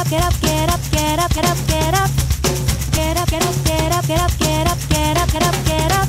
get up, get up, get up, get up, get up. Get up, get up, get up, get up, get up, get up, get up, get up.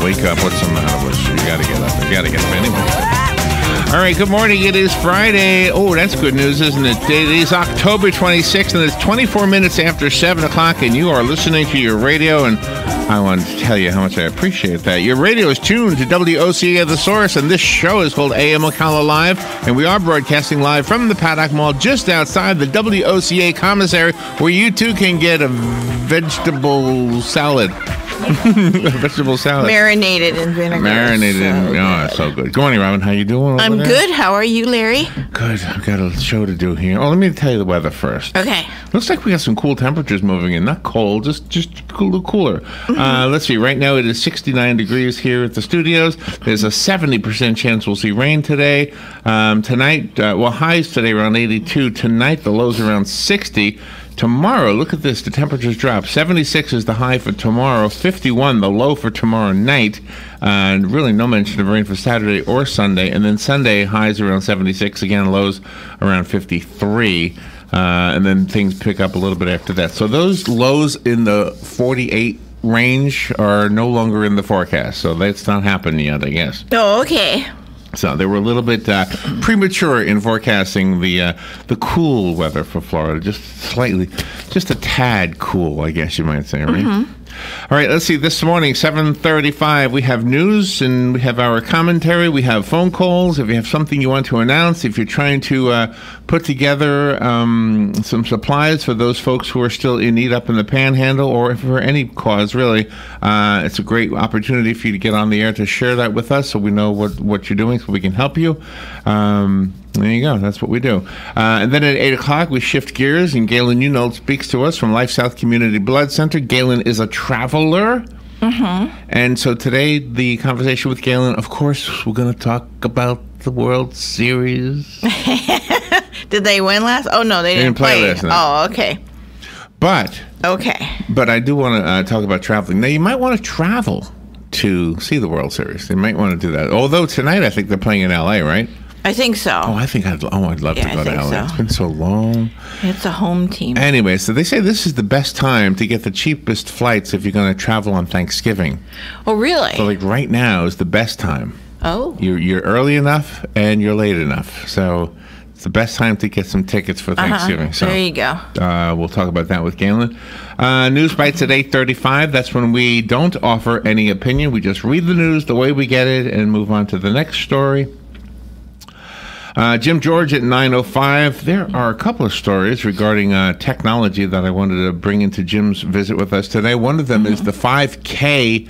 Wake up. What's the matter with you? You gotta get up. You gotta get up anyway. All right, good morning. It is Friday. Oh, that's good news, isn't it? It is October 26th, and it's 24 minutes after 7 o'clock, and you are listening to your radio, and I want to tell you how much I appreciate that. Your radio is tuned to WOCA The Source, and this show is called AM Ocala Live, and we are broadcasting live from the Paddock Mall just outside the WOCA commissary, where you too can get a vegetable salad. Vegetable salad. Marinated in vinegar. It's so good. Good morning, Robin. How you doing? I'm good. How are you, Larry? Good. I've got a show to do here. Oh, let me tell you the weather first. Okay. Looks like we got some cool temperatures moving in. Not cold, just a little cooler. Mm-hmm. Let's see. Right now it is 69 degrees here at the studios. There's a 70% chance we'll see rain today. Tonight, highs today around 82. Tonight, the lows around 60. Tomorrow, look at this, the temperatures drop. 76 is the high for tomorrow, 51 the low for tomorrow night, and really no mention of rain for Saturday or Sunday. And then Sunday, highs around 76, again, lows around 53, and then things pick up a little bit after that. So those lows in the 48 range are no longer in the forecast, so that's not happening yet, I guess. Oh, okay. So they were a little bit premature in forecasting the cool weather for Florida, just a tad cool, I guess you might say, right? Mm-hmm. All right, let's see. This morning, 7:35, we have news and we have our commentary. We have phone calls. If you have something you want to announce, if you're trying to put together some supplies for those folks who are still in need up in the Panhandle, or for any cause, really, it's a great opportunity for you to get on the air to share that with us so we know what you're doing so we can help you. There you go. That's what we do. And then at 8 o'clock, we shift gears, and Galen Unold speaks to us from Life South Community Blood Center. Galen is a traveler. Mm-hmm. And so today, the conversation with Galen, of course, we're going to talk about the World Series. Did they win last? Oh, no, they didn't play last night. Oh, okay. But I do want to talk about traveling. Now, you might want to travel to see the World Series. You might want to do that. Although tonight, I think they're playing in L.A., right? I think so. Oh, I'd love to go to LA. So. It's been so long. It's a home team. Anyway, so they say this is the best time to get the cheapest flights if you're going to travel on Thanksgiving. Oh, really? So, like, right now is the best time. Oh. You're early enough and you're late enough. So it's the best time to get some tickets for Thanksgiving. So there you go. We'll talk about that with Galen. News bites at 8:35. That's when we don't offer any opinion. We just read the news the way we get it and move on to the next story. Jim George at 9:05. There are a couple of stories regarding technology that I wanted to bring into Jim's visit with us today. One of them is the 5K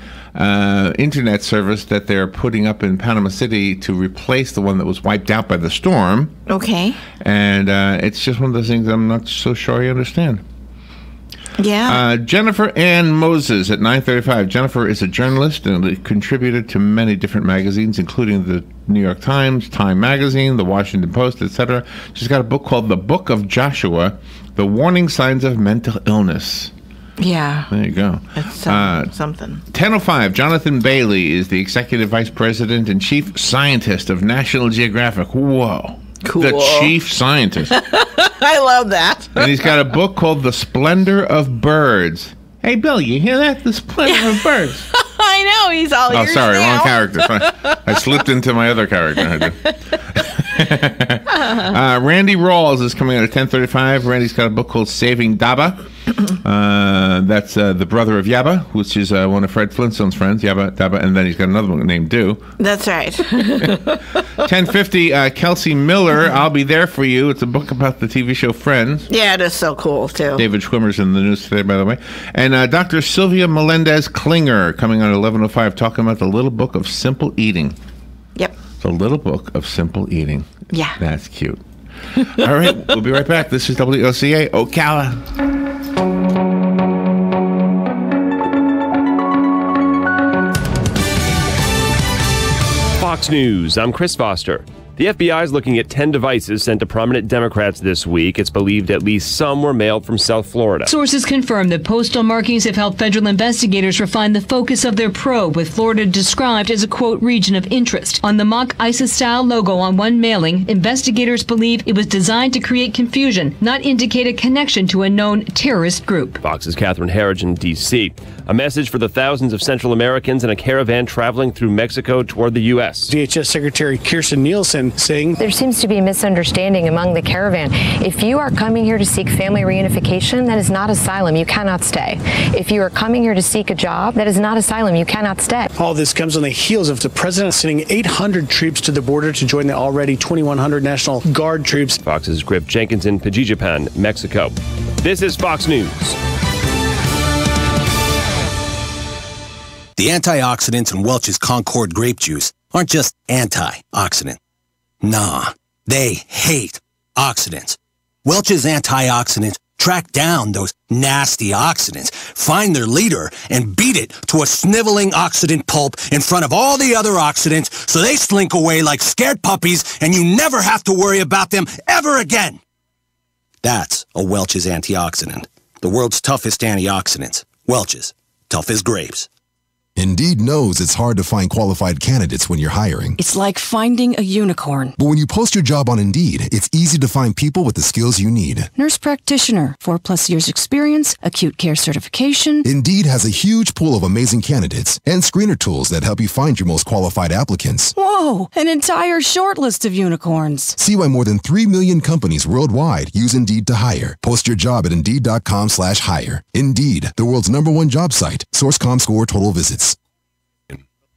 internet service that they're putting up in Panama City to replace the one that was wiped out by the storm. Okay. And it's just one of those things I'm not so sure I understand. Yeah. Jennifer Ann Moses at 9:35. Jennifer is a journalist and a contributor to many different magazines, including the New York Times, Time Magazine, the Washington Post, etc. She's got a book called The Book of Joshua, The Warning Signs of Mental Illness. Yeah. There you go. It's something. 10:05. Jonathan Bailey is the Executive Vice President and Chief Scientist of National Geographic. Whoa. Cool. The Chief Scientist. I love that. And he's got a book called The Splendor of Birds. Hey, Bill, you hear that? The Splendor of Birds. I know. He's all ears sorry, now. wrong character. I slipped into my other character. Randy Rawls is coming out at 10:35. Randy's got a book called Saving Daba. That's the brother of Yabba, which is one of Fred Flintstone's friends, Yabba Dabba, and then he's got another one named Do. That's right. 10:50, Kelsey Miller, I'll Be There For You. It's a book about the TV show Friends. Yeah, it is so cool, too. David Schwimmer's in the news today, by the way. And Dr. Sylvia Melendez-Klinger coming on at 11:05, talking about the Little Book of Simple Eating. Yep. The Little Book of Simple Eating. Yeah. That's cute. All right, we'll be right back. This is WOCA Ocala. Fox News, I'm Chris Foster. The FBI is looking at 10 devices sent to prominent Democrats this week. It's believed at least some were mailed from South Florida. Sources confirm that postal markings have helped federal investigators refine the focus of their probe, with Florida described as a, quote, region of interest. On the mock ISIS-style logo on one mailing, investigators believe it was designed to create confusion, not indicate a connection to a known terrorist group. Fox's Catherine Herridge in D.C. A message for the thousands of Central Americans in a caravan traveling through Mexico toward the U.S. DHS Secretary Kirsten Nielsen saying there seems to be a misunderstanding among the caravan. If you are coming here to seek family reunification, that is not asylum. You cannot stay. If you are coming here to seek a job, that is not asylum. You cannot stay. All this comes on the heels of the president sending 800 troops to the border to join the already 2,100 National Guard troops. Fox's Griff Jenkins in Pajijapan, Mexico. This is Fox News. The antioxidants in Welch's Concord grape juice aren't just antioxidant. Nah, they hate oxidants. Welch's antioxidants track down those nasty oxidants, find their leader, and beat it to a sniveling oxidant pulp in front of all the other oxidants so they slink away like scared puppies and you never have to worry about them ever again. That's a Welch's antioxidant. The world's toughest antioxidants. Welch's. Tough as grapes. Indeed knows it's hard to find qualified candidates when you're hiring. It's like finding a unicorn. But when you post your job on Indeed, it's easy to find people with the skills you need. Nurse practitioner, 4+ years experience, acute care certification. Indeed has a huge pool of amazing candidates and screener tools that help you find your most qualified applicants. Whoa, an entire short list of unicorns. See why more than 3 million companies worldwide use Indeed to hire. Post your job at Indeed.com/hire. Indeed, the world's #1 job site. Source.com/score total visits.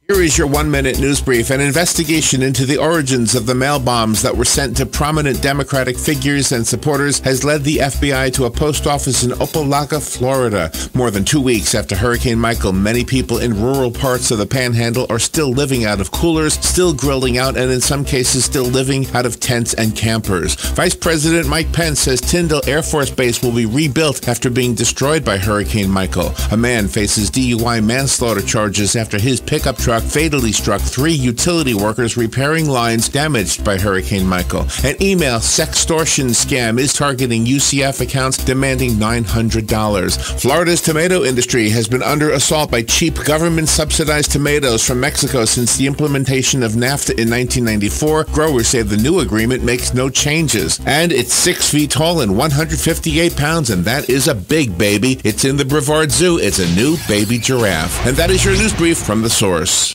Here is your 1-minute news brief. An investigation into the origins of the mail bombs that were sent to prominent Democratic figures and supporters has led the FBI to a post office in Opelika, Florida. More than 2 weeks after Hurricane Michael, many people in rural parts of the Panhandle are still living out of coolers, still grilling out, and in some cases still living out of tents and campers. Vice President Mike Pence says Tyndall Air Force Base will be rebuilt after being destroyed by Hurricane Michael. A man faces DUI manslaughter charges after his pickup truck fatally struck 3 utility workers repairing lines damaged by Hurricane Michael. An email sextortion scam is targeting UCF accounts, demanding $900. Florida's tomato industry has been under assault by cheap government-subsidized tomatoes from Mexico since the implementation of NAFTA in 1994. Growers say the new agreement makes no changes. And it's 6 feet tall and 158 pounds, and that is a big baby. It's in the Brevard Zoo. It's a new baby giraffe. And that is your news brief from The Source.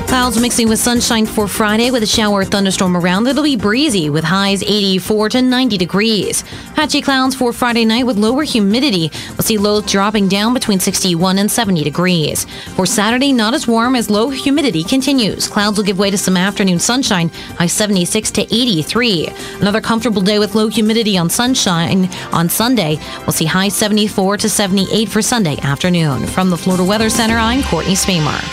Clouds mixing with sunshine for Friday with a shower or thunderstorm around. It'll be breezy with highs 84 to 90 degrees. Patchy clouds for Friday night with lower humidity. We'll see lows dropping down between 61 and 70 degrees. For Saturday, not as warm as low humidity continues. Clouds will give way to some afternoon sunshine, high 76 to 83. Another comfortable day with low humidity on sunshine on Sunday. We'll see high 74 to 78 for Sunday afternoon. From the Florida Weather Center, I'm Courtney Spamar.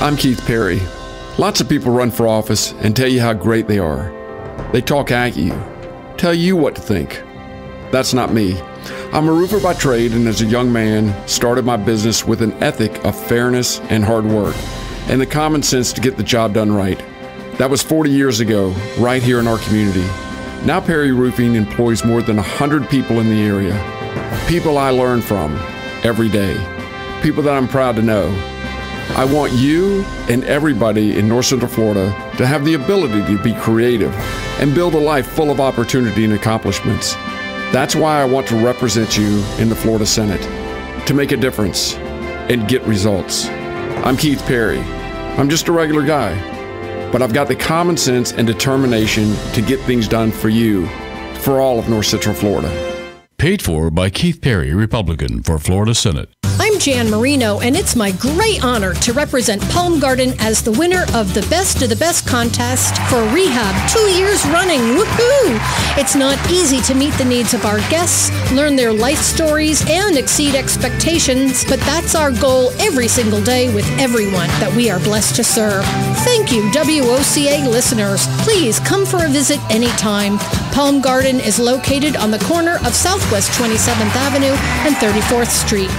I'm Keith Perry. Lots of people run for office and tell you how great they are. They talk at you, tell you what to think. That's not me. I'm a roofer by trade, and as a young man, started my business with an ethic of fairness and hard work, and the common sense to get the job done right. That was 40 years ago, right here in our community. Now Perry Roofing employs more than 100 people in the area. People I learn from every day. People that I'm proud to know. I want you and everybody in North Central Florida to have the ability to be creative and build a life full of opportunity and accomplishments. That's why I want to represent you in the Florida Senate, to make a difference and get results. I'm Keith Perry. I'm just a regular guy, but I've got the common sense and determination to get things done for you, for all of North Central Florida. Paid for by Keith Perry, Republican, for Florida Senate. I'm Jan Marino, and it's my great honor to represent Palm Garden as the winner of the Best of the Best contest for rehab 2 years running. Woohoo! It's not easy to meet the needs of our guests, learn their life stories, and exceed expectations, but that's our goal every single day with everyone that we are blessed to serve. Thank you, WOCA listeners. Please come for a visit anytime. Palm Garden is located on the corner of Southwest 27th Avenue and 34th Street.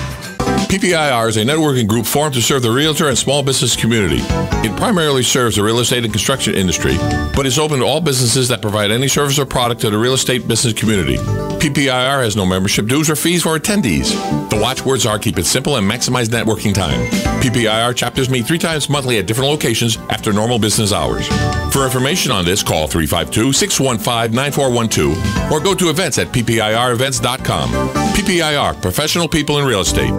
PPIR is a networking group formed to serve the realtor and small business community. It primarily serves the real estate and construction industry, but is open to all businesses that provide any service or product to the real estate business community. PPIR has no membership dues or fees for attendees. The watchwords are keep it simple and maximize networking time. PPIR chapters meet 3 times monthly at different locations after normal business hours. For information on this, call 352-615-9412 or go to events at ppirevents.com. PPIR, professional people in real estate.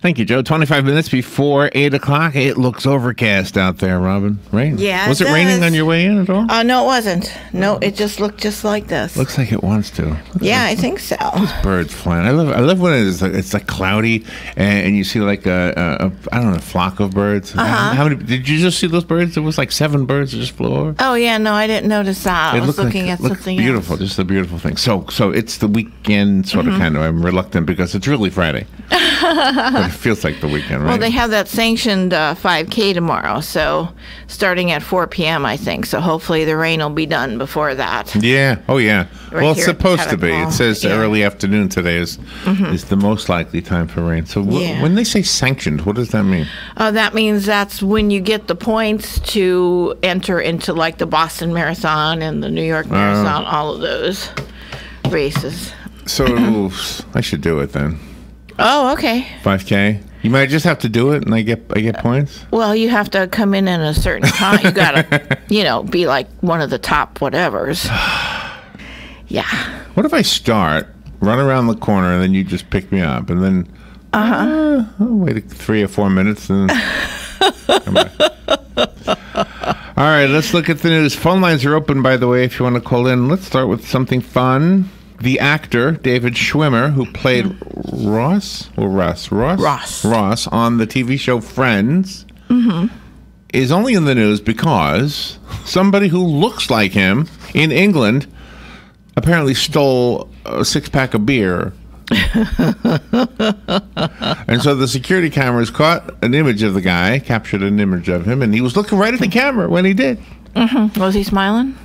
Thank you, Joe. 25 minutes before 8 o'clock. It looks overcast out there, Robin, right? Yeah, Was it raining on your way in at all? No, it wasn't. No, it just looked just like this. Looks like it wants to. Yeah, I think so. Birds flying. I love when it's like cloudy and you see like a I don't know, a flock of birds. How many did you just see those birds? It was like 7 birds that just flew over. Oh yeah, no, I didn't notice that. I was looking at something beautiful, else. just a beautiful thing. So it's the weekend sort of kind of. I'm reluctant because it's really Friday. But it feels like the weekend, right? Well, they have that sanctioned 5K tomorrow, so starting at 4 p.m., I think. So hopefully the rain will be done before that. Yeah. Oh, yeah. Right well, it's here at supposed to be. Catacomb. It says early afternoon today is the most likely time for rain. So when they say sanctioned, what does that mean? That means that's when you get the points to enter into like the Boston Marathon and the New York Marathon, all of those races. So I should do it then. Oh, okay. 5K. You might just have to do it, and I get points. Well, you have to come in at a certain time. You gotta, be like one of the top whatevers. Yeah. What if I start, run around the corner, and then you just pick me up, and then I'll wait 3 or 4 minutes, and then come back. All right, let's look at the news. Phone lines are open, by the way, if you want to call in. Let's start with something fun. The actor, David Schwimmer, who played Ross on the TV show Friends, is only in the news because somebody who looks like him in England apparently stole a 6-pack of beer. And so the security cameras caught an image of the guy, captured an image of him, and he was looking right at the camera when he did. Was he smiling?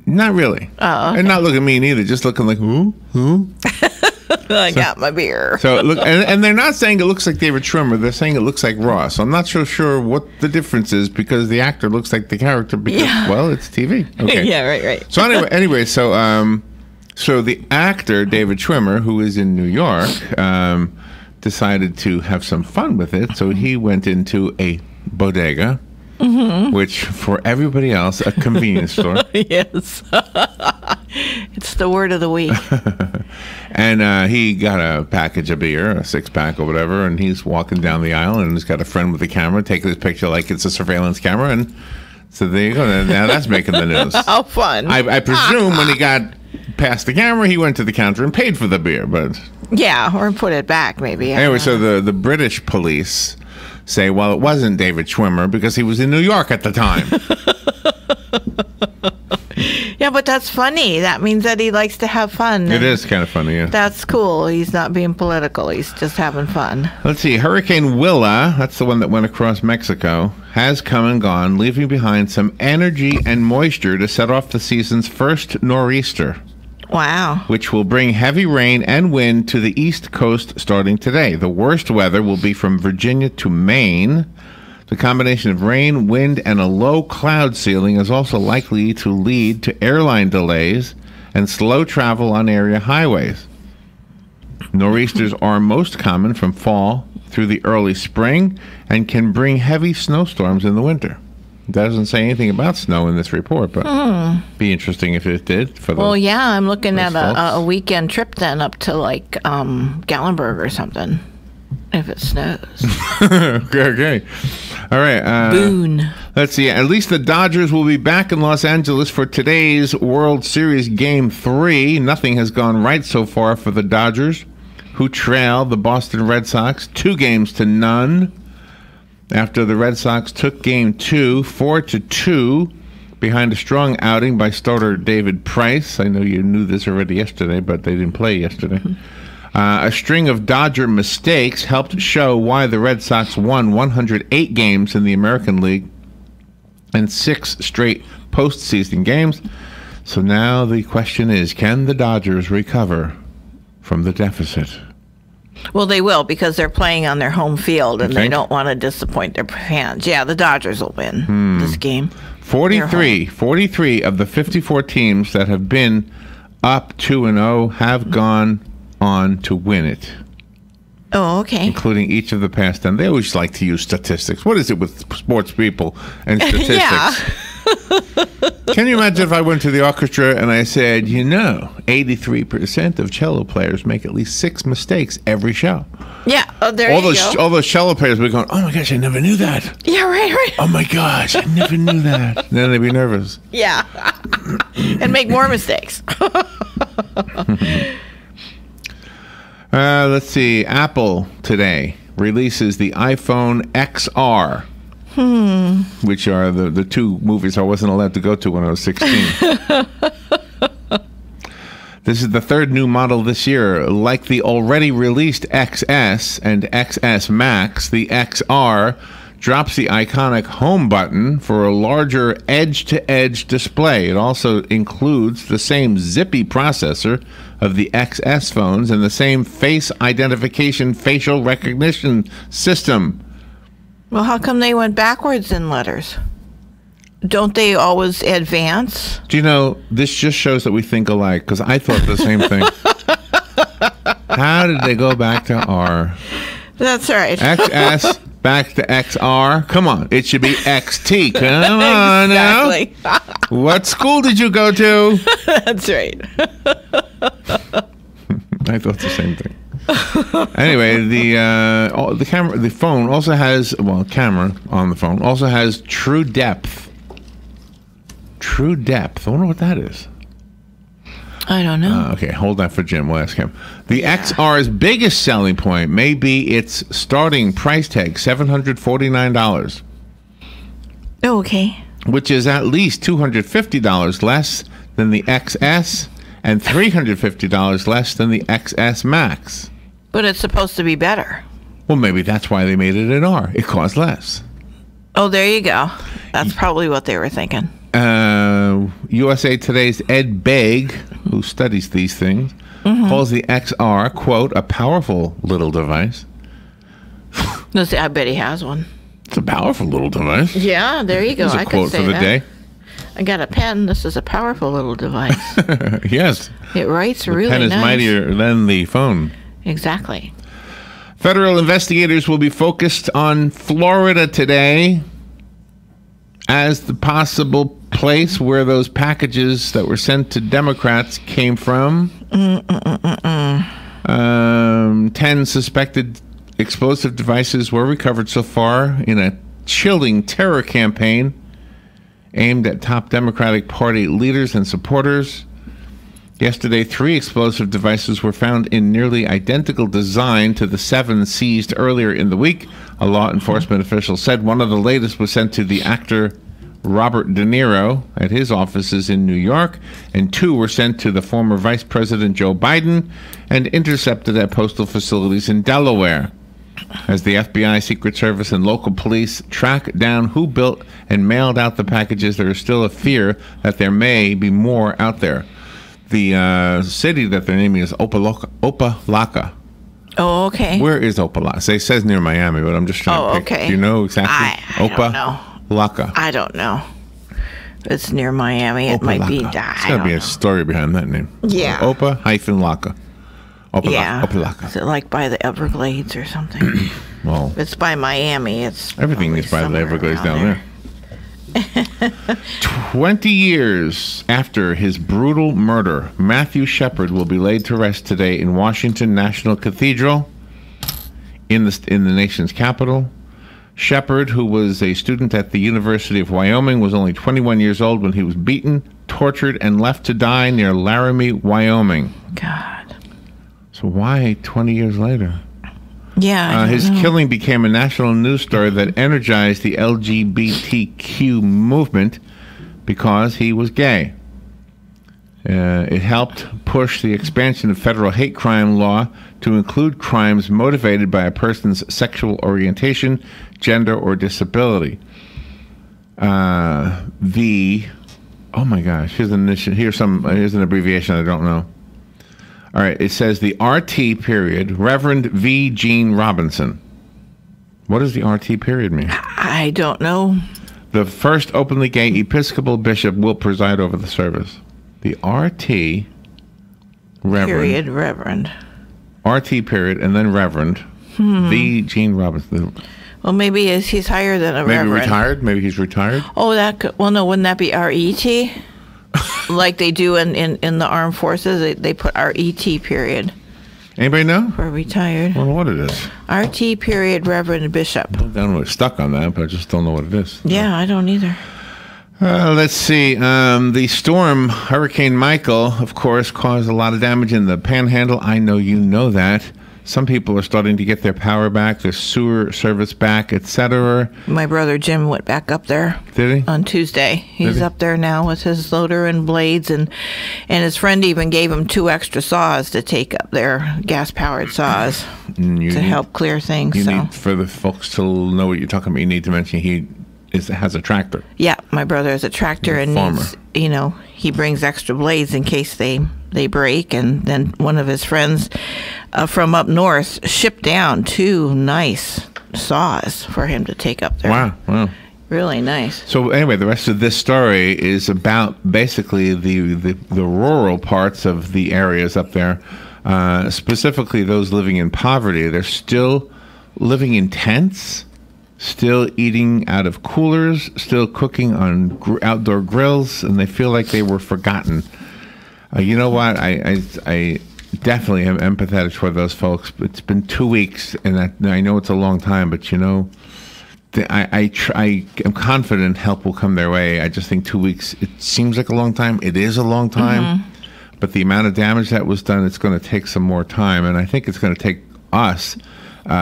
Not really. Oh, okay. And not looking mean either, just looking like, who? I got my beer. So look, and they're not saying it looks like David Schwimmer. They're saying it looks like Ross. I'm not so sure what the difference is because the actor looks like the character because, well, it's TV. Okay. Yeah, right. So anyway, so the actor, David Schwimmer, who is in New York, decided to have some fun with it. So he went into a bodega. Which, for everybody else, a convenience store. Yes. It's the word of the week. And he got a package of beer, a 6-pack or whatever, and he's walking down the aisle, and he's got a friend with a camera taking his picture like it's a surveillance camera. And so there you go. Now that's making the news. How fun. I presume when he got past the camera, he went to the counter and paid for the beer. But yeah, or put it back, maybe. Anyway, so the British police say, well, it wasn't David Schwimmer because he was in New York at the time. Yeah, but that's funny. That means that he likes to have fun. It is kind of funny, yeah. That's cool. He's not being political. He's just having fun. Let's see. Hurricane Willa, that's the one that went across Mexico, has come and gone, leaving behind some energy and moisture to set off the season's first nor'easter. Wow. Which will bring heavy rain and wind to the East Coast starting today. The worst weather will be from Virginia to Maine. The combination of rain, wind, and a low cloud ceiling is also likely to lead to airline delays and slow travel on area highways. Nor'easters are most common from fall through the early spring and can bring heavy snowstorms in the winter. It doesn't say anything about snow in this report, but be interesting if it did. Well, yeah, I'm looking at a weekend trip then up to like Gallenberg or something. If it snows. Okay. All right. Boone. Let's see. At least the Dodgers will be back in Los Angeles for today's World Series Game 3. Nothing has gone right so far for the Dodgers, who trail the Boston Red Sox 2-0 after the Red Sox took Game 2 4-2 behind a strong outing by starter David Price. I know you knew this already yesterday, but they didn't play yesterday. A string of Dodger mistakes helped show why the Red Sox won 108 games in the American League and 6 straight postseason games. So now the question is, can the Dodgers recover from the deficit? Well, they will, because they're playing on their home field, and they don't want to disappoint their fans. Yeah, the Dodgers will win this game. 43 of the 54 teams that have been up 2-0 have gone on to win it. Oh, okay. Including each of the past 10. They always like to use statistics. What is it with sports people and statistics? Yeah. Can you imagine if I went to the orchestra and I said, 83% of cello players make at least 6 mistakes every show? Yeah, there you go. All those cello players would be going, oh my gosh, I never knew that. Yeah, right. Oh my gosh, I never knew that. And then they'd be nervous. Yeah. And make more mistakes. Let's see. Apple today releases the iPhone XR, which are the 2 movies I wasn't allowed to go to when I was 16. This is the 3rd new model this year. Like the already released XS and XS Max, the XR drops the iconic home button for a larger edge-to-edge display. It also includes the same zippy processor of the XS phones and the same face identification facial recognition system. Well, how come they went backwards in letters? Don't they always advance? Do you know, this just shows that we think alike, because I thought the same thing. How did they go back to R? That's right. XS back to XR? Come on, it should be XT. Come on now. What school did you go to? That's right. I thought the same thing. Anyway, the camera, the phone also has, camera on the phone also has true depth. True depth. I wonder what that is. I don't know. Okay, hold that for Jim. We'll ask him. The XR's biggest selling point may be its starting price tag, $749. Okay. Which is at least $250 less than the XS and $350 less than the XS Max. But it's supposed to be better. Well, maybe that's why they made it an R. It costs less. Oh, there you go. That's probably what they were thinking. USA Today's Ed Begg, who studies these things, calls the XR, quote, a powerful little device. I bet he has one. It's a powerful little device. Yeah, there you go. There's a quote for the day. I got a pen. This is a powerful little device. Yes. It writes the really nice. The pen is mightier than the phone. Exactly. Federal investigators will be focused on Florida today as the possible place where those packages that were sent to Democrats came from. 10 suspected explosive devices were recovered so far in a chilling terror campaign aimed at top Democratic Party leaders and supporters. Yesterday, 3 explosive devices were found in nearly identical design to the 7 seized earlier in the week. A law enforcement official said one of the latest was sent to the actor Robert De Niro at his offices in New York, and 2 were sent to the former Vice President Joe Biden and intercepted at postal facilities in Delaware. As the FBI, Secret Service, and local police track down who built and mailed out the packages, there is still a fear that there may be more out there. The city that they're naming is Opelika. Oh, okay. Where is Opelika? It says near Miami, but I'm just trying to pick. Okay. Do you know exactly? I don't know. Opelika. I don't know. It's near Miami. It might be. There's got to be a story behind that name. Yeah. Opa-Laka. Yeah. Opelika. Is it like by the Everglades or something? Well, it's by Miami. It's everything is by the Everglades down there. 20 years after his brutal murder, Matthew Shepard will be laid to rest today in Washington National Cathedral in the nation's capital. Shepard, who was a student at the University of Wyoming, was only 21 years old when he was beaten, tortured, and left to die near Laramie, Wyoming. God. So why 20 years later? Yeah. His killing became a national news story that energized the LGBTQ movement because he was gay. It helped push the expansion of federal hate crime law to include crimes motivated by a person's sexual orientation, gender, or disability. Oh my gosh, here's an abbreviation I don't know. All right, it says the RT period, Reverend V. Gene Robinson. What does the RT period mean? I don't know. The first openly gay Episcopal bishop will preside over the service. The RT, Reverend. Period, Reverend. RT period, and then Reverend. V. Gene Robinson. Well, maybe he's higher than a Maybe reverend. retired? Maybe he's retired? Oh, that could, well, no, wouldn't that be RET? Like they do in the armed forces, they put RET period. Anybody know? For retired. I don't know what it is. RT period, Reverend Bishop. I don't know, it's stuck on that, but I just don't know what it is. Yeah, I don't either. Let's see. The storm, Hurricane Michael, of course, caused a lot of damage in the Panhandle. I know you know that. Some people are starting to get their power back, their sewer service back, etc. My brother Jim went back up there. Did he? On Tuesday. He's he? up there now with his loader and blades, and his friend even gave him 2 extra saws to take up there, gas-powered saws, to help clear things. You need, for the folks to know what you're talking about, you need to mention he has a tractor. Yeah, my brother has a tractor and needs, he brings extra blades in case they break, and then one of his friends from up north shipped down 2 nice saws for him to take up there. Wow. Really nice. So anyway, the rest of this story is about basically the rural parts of the areas up there, specifically those living in poverty. They're still living in tents, still eating out of coolers, still cooking on outdoor grills, and they feel like they were forgotten. You know what? I definitely am empathetic toward those folks. It's been 2 weeks, and I know it's a long time, but I am confident help will come their way. I just think 2 weeks, it seems like a long time. It is a long time, but the amount of damage that was done, it's going to take some more time, and I think it's going to take us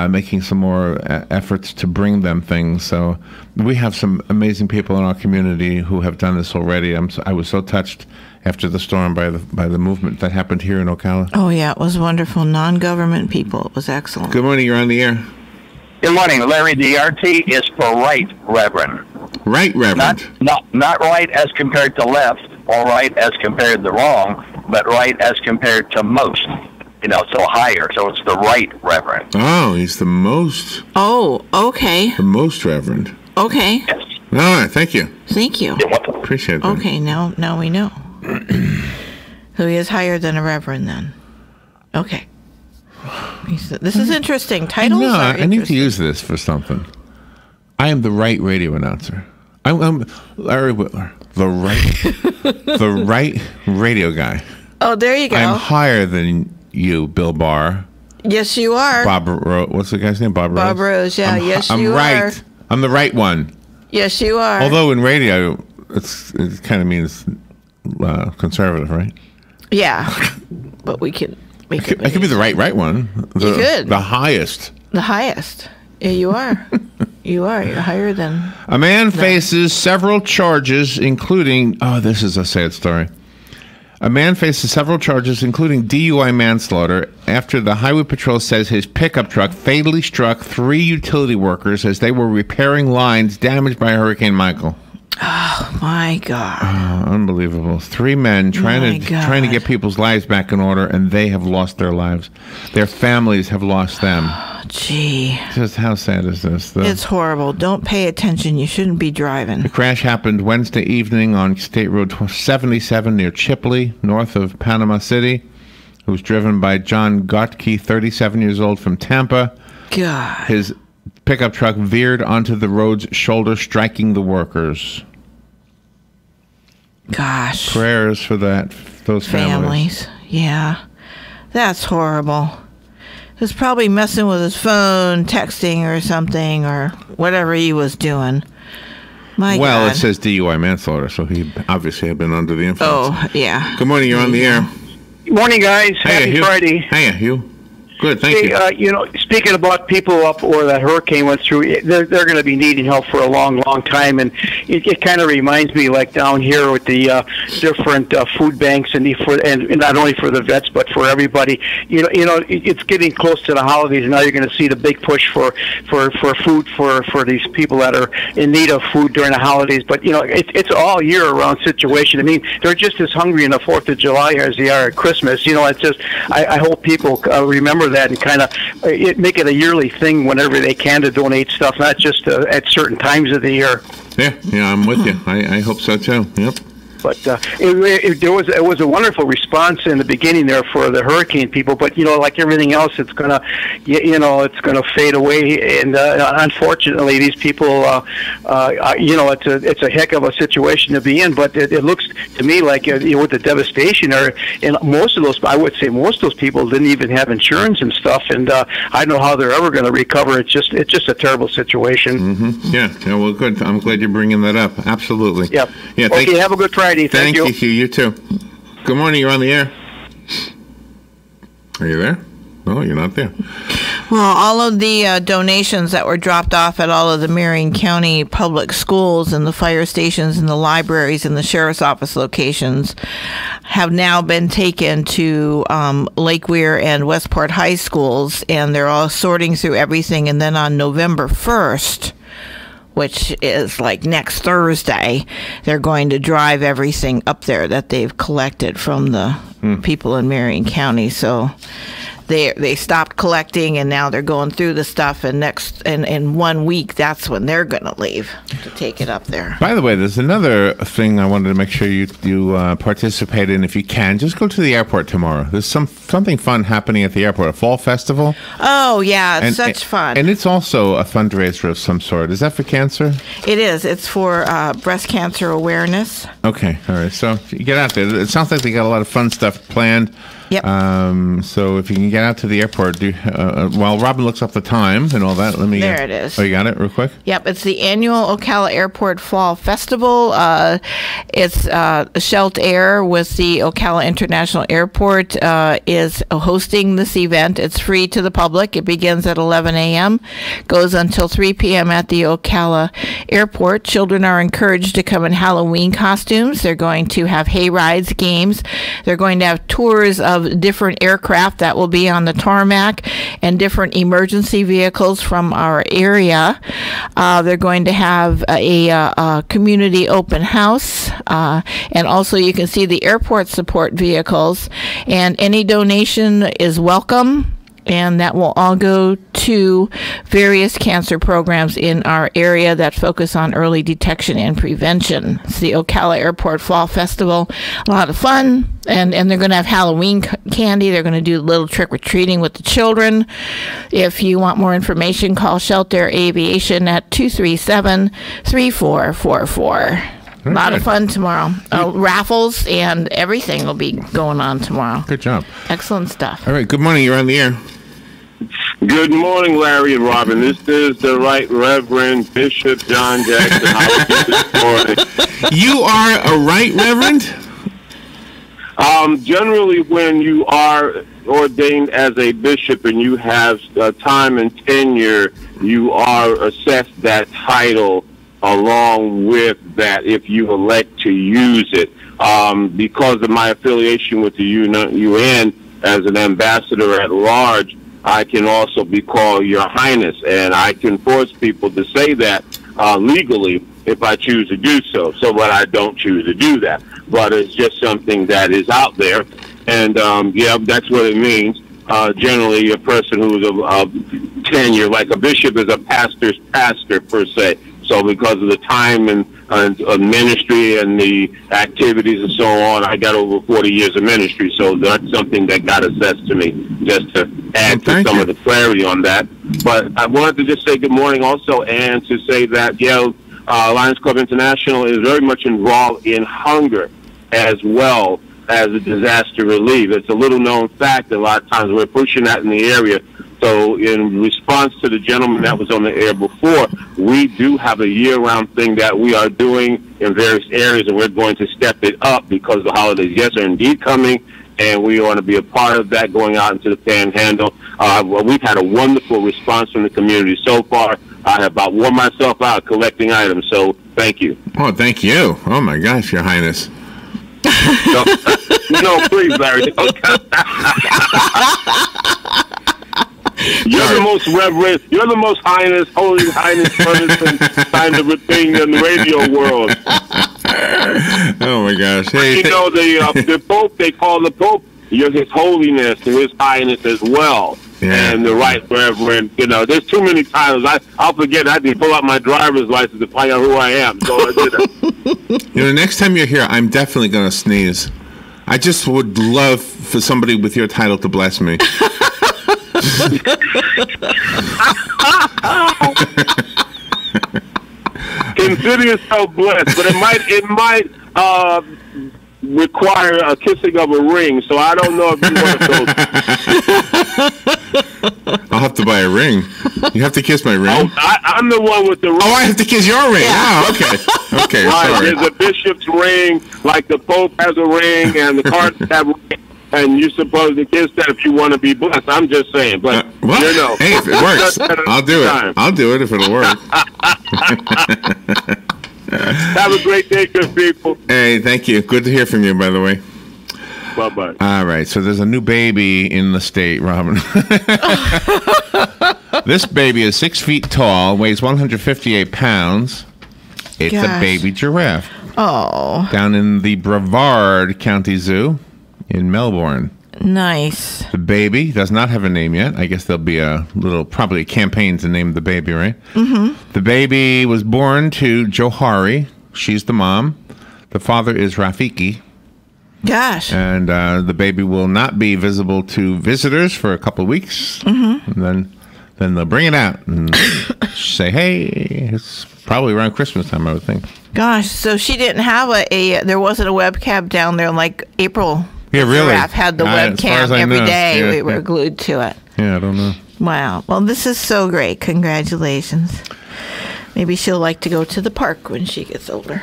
making some more efforts to bring them things. So we have some amazing people in our community who have done this already. I was so touched after the storm by the movement that happened here in Ocala. Oh yeah, it was wonderful. Non-government people. It was excellent. Good morning. You're on the air. Good morning, Larry. The RT is for right, Reverend. Right, Reverend. Not right as compared to left, or right as compared to wrong, but right as compared to most. So higher. So it's the right Reverend. Oh, he's the most. Oh, okay. The most Reverend. Okay. Yes. All right, thank you. Thank you. Appreciate that. Okay, now we know. So he is higher than a Reverend then. Okay. This is interesting. Titles are interesting. I need to use this for something. I am the right radio announcer. I'm Larry Whitler, the right radio guy. Oh, there you go. I'm higher than you, Bill Barr. Yes, you are. Bob Rose. What's the guy's name? Bob Rose? Bob Rose, yeah. I'm you right. are. I'm the right one. Yes, you are. Although in radio, it kind of means conservative, right? Yeah. But we could make it. I could be the right one. You could. The highest. The highest. Yeah, you are. You are. You're higher than. A man faces several charges, including. Oh, this is a sad story. A man faces several charges, including DUI manslaughter, after the Highway Patrol says his pickup truck fatally struck 3 utility workers as they were repairing lines damaged by Hurricane Michael. Oh, my God. Oh, unbelievable. 3 men trying to get people's lives back in order, and they have lost their lives. Their families have lost them. Oh, gee. Just how sad is this? It's horrible. Don't pay attention. You shouldn't be driving. The crash happened Wednesday evening on State Road 77 near Chipley, north of Panama City. It was driven by John Gotke, 37 years old, from Tampa. God. His pickup truck veered onto the road's shoulder, striking the workers. Gosh. Prayers for those families. Yeah. That's horrible. He's probably messing with his phone, texting or something, or whatever he was doing. My well, God. it says DUI manslaughter, so he obviously had been under the influence. Oh, yeah. Good morning. You're on the air. Good morning, guys. Happy Friday. Hiya, Hugh. Good, thank you. You know, speaking about people up where that hurricane went through, they're going to be needing help for a long, long time, and it kind of reminds me, like down here with the different food banks, and not only for the vets but for everybody. You know, it's getting close to the holidays, and now you're going to see the big push for food for these people that are in need of food during the holidays. But you know, it's all year round situation. I mean, they're just as hungry on the 4th of July as they are at Christmas. You know, it's just I hope people remember that and kind of make it a yearly thing whenever they can to donate stuff, not just at certain times of the year. Yeah, I'm with you. I hope so too. Yep. But it was a wonderful response in the beginning there for the hurricane people. But you know, like everything else, it's gonna fade away. And unfortunately, these people, it's a heck of a situation to be in. But it looks to me like with the devastation, and most of those, I would say, most of those people didn't even have insurance and stuff. And I don't know how they're ever going to recover. It's just a terrible situation. Mm-hmm. Yeah. Well, good. I'm glad you're bringing that up. Absolutely. Yep. Yeah. Okay. Have a good Friday. Thank you. You too. Good morning. You're on the air. Are you there? No, you're not there. Well, all of the donations that were dropped off at all of the Marion County public schools and the fire stations and the libraries and the sheriff's office locations have now been taken to Lake Weir and Westport High Schools, and they're all sorting through everything. And then on November 1st, which is like next Thursday, they're going to drive everything up there that they've collected from the people in Marion County. So they stopped collecting, and now they're going through the stuff, and in 1 week, that's when they're going to leave to take it up there. By the way, there's another thing I wanted to make sure you participate in if you can. Just go to the airport tomorrow. There's something fun happening at the airport, a fall festival. Oh, yeah, it's such fun. And it's also a fundraiser of some sort. Is that for cancer? It is. It's for breast cancer awareness. Okay, all right. So you get out there. It sounds like they got a lot of fun stuff planned. Yep. So if you can get out to the airport, while Robin looks up the time and all that, There it is. Oh, you got it real quick? Yep, it's the annual Ocala Airport Fall Festival. It's Shelt Air with the Ocala International Airport is hosting this event. It's free to the public. It begins at 11 a.m., goes until 3 p.m. at the Ocala Airport. Children are encouraged to come in Halloween costumes. They're going to have hay rides, games. They're going to have tours of different aircraft that will be on the tarmac and different emergency vehicles from our area. They're going to have a community open house, and also you can see the airport support vehicles, and any donation is welcome. And that will all go to various cancer programs in our area that focus on early detection and prevention. It's the Ocala Airport Fall Festival. A lot of fun. And they're going to have Halloween candy. They're going to do a little trick-or-treating with the children. If you want more information, call Shelter Aviation at 237-3444. A lot of fun tomorrow. Raffles and everything will be going on tomorrow. Good job. Excellent stuff. All right. Good morning. You're on the air. Good morning, Larry and Robin. This is the Right Reverend Bishop John Jackson. How are you this morning? You are a Right Reverend? Generally, when you are ordained as a bishop and you have time and tenure, you are assessed that title along with that if you elect to use it. Because of my affiliation with the UN as an ambassador at large, I can also be called Your Highness, and I can force people to say that legally if I choose to do so. But I don't choose to do that. But it's just something that is out there, and yeah, that's what it means. Generally, a person who's of tenure, like a bishop, is a pastor's pastor per se. So because of the time and ministry and the activities and so on, I got over 40 years of ministry. So that's something that got assessed to me, just to add to some of the clarity on that. But I wanted to just say good morning also, and to say that, Lions Club International is very much involved in hunger as well as a disaster relief. It's a little known fact that a lot of times we're pushing that in the area, So in response to the gentleman that was on the air before, we do have a year-round thing that we are doing in various areas, and we're going to step it up because the holidays, yes, are indeed coming, and we want to be a part of that going out into the Panhandle. We've had a wonderful response from the community so far. I have about worn myself out collecting items, so thank you. Oh, thank you. Oh, my gosh, Your Highness. No, please, Larry. You're the most reverend, you're the most highness, holy highness person kind of a thing in the radio world. Oh my gosh! Hey, you know the Pope, they call the Pope His Holiness and His Highness as well. Yeah. And the Right Reverend, there's too many titles. I'll forget. I had to pull out my driver's license to find out who I am. So I did it. The next time you're here, I'm definitely going to sneeze. I just would love for somebody with your title to bless me. Consider yourself blessed, but it might require a kissing of a ring. So I don't know if you want to go. I'll have to buy a ring. You have to kiss my ring. Oh, I'm the one with the ring. Oh, I have to kiss your ring. Yeah. Oh, okay. Okay, right, sorry. There's a bishop's ring, like the Pope has a ring, and the cardinals have a ring. And you're supposed to kiss that if you want to be blessed. I'm just saying, but hey, if it works, I'll do it. I'll do it if it'll work. Have a great day, good people. Hey, thank you. Good to hear from you, by the way. Bye-bye. All right, so there's a new baby in the state, Robin. This baby is 6 feet tall, weighs 158 pounds. It's a baby giraffe. Oh. Down in the Brevard County Zoo in Melbourne. Nice. The baby does not have a name yet. I guess there'll be probably a campaign to name the baby, right? Mm-hmm. The baby was born to Johari. She's the mom. The father is Rafiki. Gosh. And the baby will not be visible to visitors for a couple of weeks. Mm-hmm. And then they'll bring it out and say, hey, it's probably around Christmas time, I would think. Gosh, so she didn't have there wasn't a webcam down there like April. Yeah, really. Giraffe had the webcam every day. Yeah, we were glued to it. Yeah, I don't know. Wow. Well, this is so great. Congratulations. Maybe she'll like to go to the park when she gets older.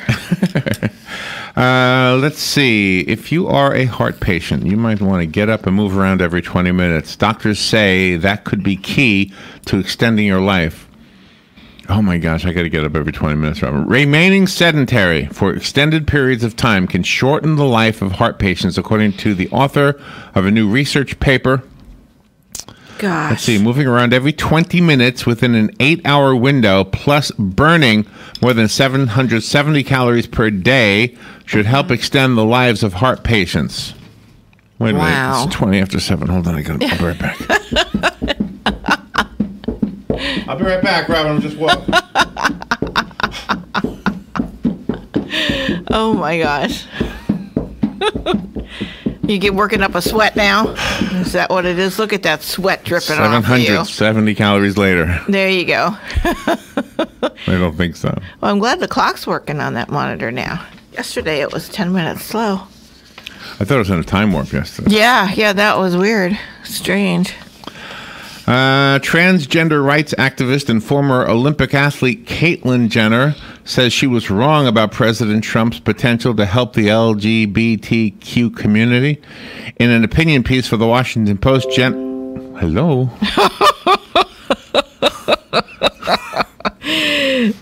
Let's see. If you are a heart patient, you might want to get up and move around every 20 minutes. Doctors say that could be key to extending your life. Oh my gosh, I got to get up every 20 minutes, Robert. Remaining sedentary for extended periods of time can shorten the life of heart patients, according to the author of a new research paper. Gosh. Let's see, moving around every 20 minutes within an 8-hour window, plus burning more than 770 calories per day, should help extend the lives of heart patients. Wait a minute, it's 20 after 7. Hold on, I'll be right back. I'll be right back, Robin. I'm just walking. Oh my gosh. You get working up a sweat now? Is that what it is? Look at that sweat dripping off of you. 770 calories later. There you go. I don't think so. Well, I'm glad the clock's working on that monitor now. Yesterday it was 10 minutes slow. I thought it was in a time warp yesterday. Yeah, that was weird. Strange. Transgender rights activist and former Olympic athlete Caitlyn Jenner says she was wrong about President Trump's potential to help the LGBTQ community. In an opinion piece for the Washington Post, Hello?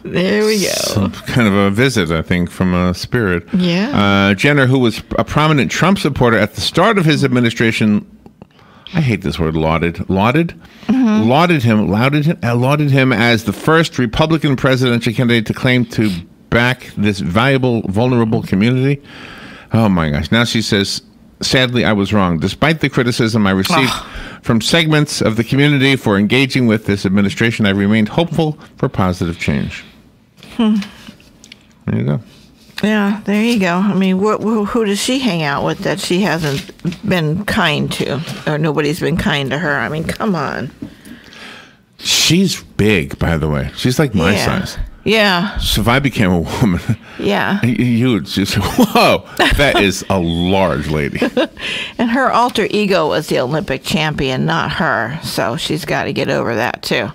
There we go. Some kind of a visit, I think, from a spirit. Yeah. Jenner, who was a prominent Trump supporter at the start of his administration, I hate this word, lauded Mm-hmm. lauded him as the first Republican presidential candidate to claim to back this valuable, vulnerable community. Oh my gosh. Now she says, sadly, I was wrong. Despite the criticism I received from segments of the community for engaging with this administration, I remained hopeful for positive change. There you go. Yeah, there you go. I mean, who does she hang out with that she hasn't been kind to, or nobody's been kind to her? I mean, come on. She's big, by the way. She's like my size. Yeah. So if I became a woman, yeah, you would just, whoa, that is a large lady. And her alter ego was the Olympic champion, not her. So she's got to get over that too.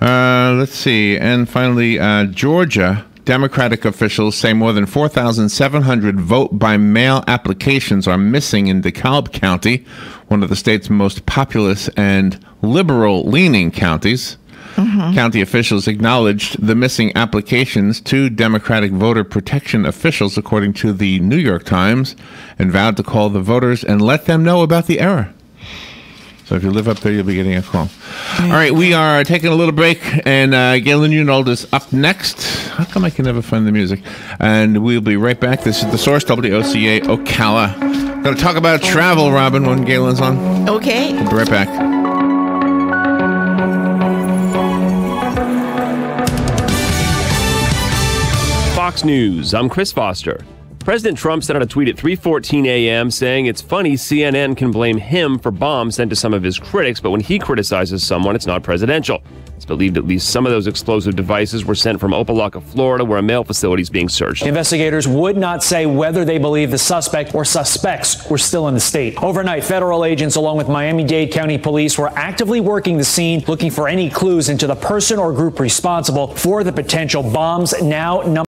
Let's see. And finally, Georgia. Democratic officials say more than 4,700 vote-by-mail applications are missing in DeKalb County, one of the state's most populous and liberal-leaning counties. Mm-hmm. County officials acknowledged the missing applications to Democratic voter protection officials, according to the New York Times, and vowed to call the voters and let them know about the error. So if you live up there, you'll be getting a call. All right, we are taking a little break, and Galen Unold is up next. How come I can never find the music? And we'll be right back. This is The Source, WOCA Ocala. Going to talk about travel, Robin, when Galen's on. Okay. We'll be right back. Fox News, I'm Chris Foster. President Trump sent out a tweet at 3:14 a.m. saying it's funny CNN can blame him for bombs sent to some of his critics, but when he criticizes someone, it's not presidential. It's believed at least some of those explosive devices were sent from Opelika, Florida, where a mail facility is being searched. Investigators would not say whether they believe the suspect or suspects were still in the state. Overnight, federal agents, along with Miami-Dade County Police, were actively working the scene, looking for any clues into the person or group responsible for the potential bombs. Now,